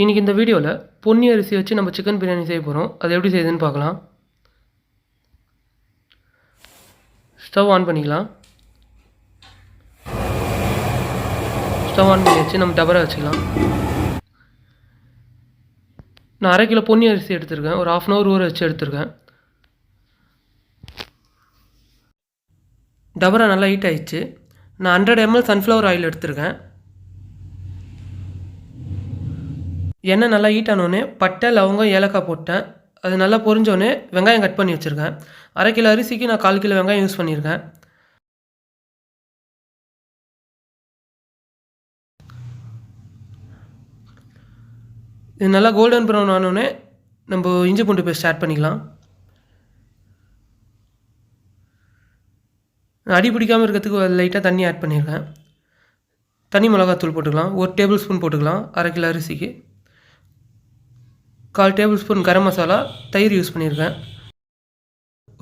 இன்றைக்கி இந்த வீடியோவில் பொன்னி அரிசி வச்சு நம்ம சிக்கன் பிரியாணி செய்ய போகிறோம். அது எப்படி செய்யுதுன்னு பார்க்கலாம். ஸ்டவ் ஆன் பண்ணிக்கலாம். ஸ்டவ் ஆன் பண்ணி வச்சு நம்ம டபரா வச்சுக்கலாம். நான் 1/2 கிலோ பொன்னி அரிசி எடுத்திருக்கேன். ஒரு 1/2 hour ஊற வச்சு எடுத்திருக்கேன். டபரா நல்லா ஹீட் ஆகிடுச்சு. நான் 100 ml சன்ஃப்ளவர் ஆயில் எடுத்திருக்கேன். எண்ணெய் நல்லா ஹீட் ஆனோடனே பட்டை, லவங்கம், ஏலக்காய் போட்டேன். அது நல்லா பொரிஞ்சோடனே வெங்காயம் கட் பண்ணி வச்சுருக்கேன். 1/2 கிலோ அரிசிக்கு நான் 1/4 கிலோ வெங்காயம் யூஸ் பண்ணியிருக்கேன். இது நல்லா கோல்டன் ப்ரௌன் ஆனோடனே நம்ம இஞ்சி பூண்டு பேஸ்ட் ஆட் பண்ணிக்கலாம். அடி பிடிக்காமல் இருக்கிறதுக்கு லைட்டாக தண்ணி ஆட் பண்ணியிருக்கேன். தனி மிளகாத்தூள் போட்டுக்கலாம். 1 டேபிள் ஸ்பூன் போட்டுக்கலாம். 1/2 கிலோ அரிசிக்கு 1/4 டேபிள் ஸ்பூன் கரம் மசாலா, தயிர் யூஸ் பண்ணியிருக்கேன்.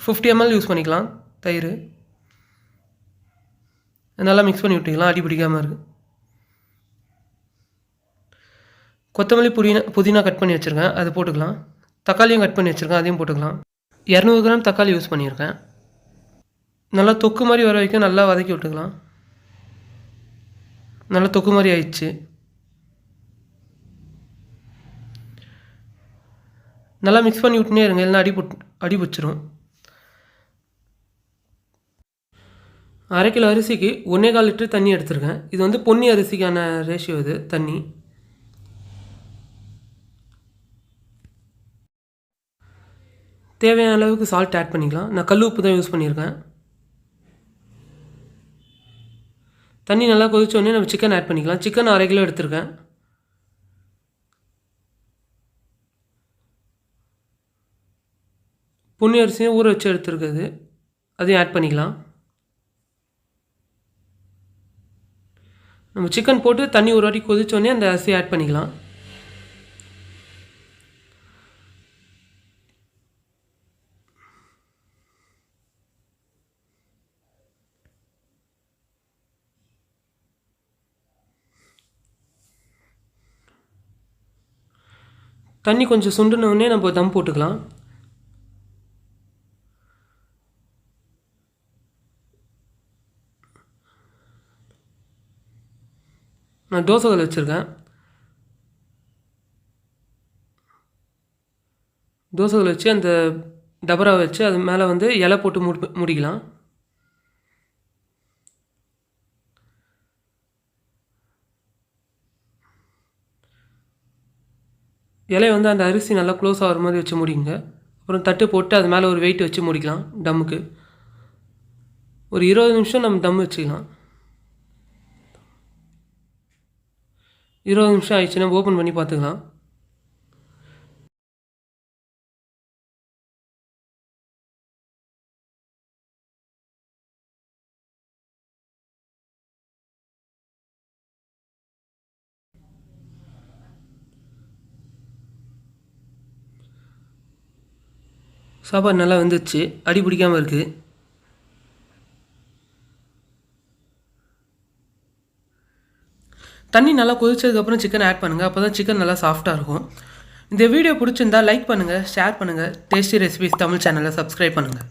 50 ml யூஸ் பண்ணிக்கலாம் தயிர். நல்லா மிக்ஸ் பண்ணி விட்டுக்கலாம், அடி பிடிக்காமல் இருக்குது. கொத்தமல்லி, புதினா கட் பண்ணி வச்சுருக்கேன், அது போட்டுக்கலாம். தக்காளியும் கட் பண்ணி வச்சுருக்கேன், அதையும் போட்டுக்கலாம். 200 கிராம் தக்காளி யூஸ் பண்ணியிருக்கேன். நல்லா தொக்கு மாதிரி வர வரைக்கும் நல்லா வதக்கி விட்டுக்கலாம். நல்லா தொக்கு மாதிரி ஆயிடுச்சு. நல்லா மிக்ஸ் பண்ணி விட்டுனே இருங்க, இல்லைனா அடி பிடிச்சிரும். 1/2 கிலோ அரிசிக்கு 1.25 லிட்டர் தண்ணி எடுத்திருக்கேன். இது வந்து பொன்னி அரிசிக்கான ரேஷியோ. இது தண்ணி தேவையான அளவுக்கு சால்ட் ஆட் பண்ணிக்கலாம். நான் கல் உப்பு தான் யூஸ் பண்ணியிருக்கேன். தண்ணி நல்லா கொதிச்சோடனே நம்ம சிக்கன் ஆட் பண்ணிக்கலாம். சிக்கன் 1/2 கிலோ எடுத்திருக்கேன். பொன்னி அரிசியும் ஊற வச்சு எடுத்துருக்குது, அதையும் ஆட் பண்ணிக்கலாம். நம்ம சிக்கன் போட்டு தண்ணி ஒரு வாட்டி கொதிச்சோடனே அந்த அரிசியை ஆட் பண்ணிக்கலாம். தண்ணி கொஞ்சம் சுண்டுனோடனே நம்ம தம் போட்டுக்கலாம். நான் தோசைக்கல் வச்சுருக்கேன். தோசைக்கல் வச்சு அந்த டபரா வச்சு அது மேலே வந்து இலை போட்டு மூடிக்கலாம். இலையை வந்து அந்த அரிசி நல்லா க்ளோஸ் ஆகிற மாதிரி வச்சு மூடிங்க. அப்புறம் தட்டு போட்டு அது மேலே ஒரு வெயிட் வச்சு மூடிக்கலாம். டம்முக்கு ஒரு 20 நிமிஷம் நம்ம டம் வச்சுக்கலாம். 20 நிமிஷம் ஆயிடுச்சுன்னா ஓப்பன் பண்ணி பார்த்துக்கலாம். சாப்பாடு நல்லா வெந்துச்சு, அடி பிடிக்காமல் இருக்குது. தண்ணி நல்லா கொதிச்சதுக்கப்புறம் சிக்கன் ஆட் பண்ணுங்கள். அப்போ தான் சிக்கன் நல்லா சாஃப்டாக இருக்கும். இந்த வீடியோ பிடிச்சிருந்தால் லைக் பண்ணுங்கள், ஷேர் பண்ணுங்கள். டேஸ்டி ரெசிபிஸ் தமிழ் சேனலை சப்ஸ்கிரைப் பண்ணுங்கள்.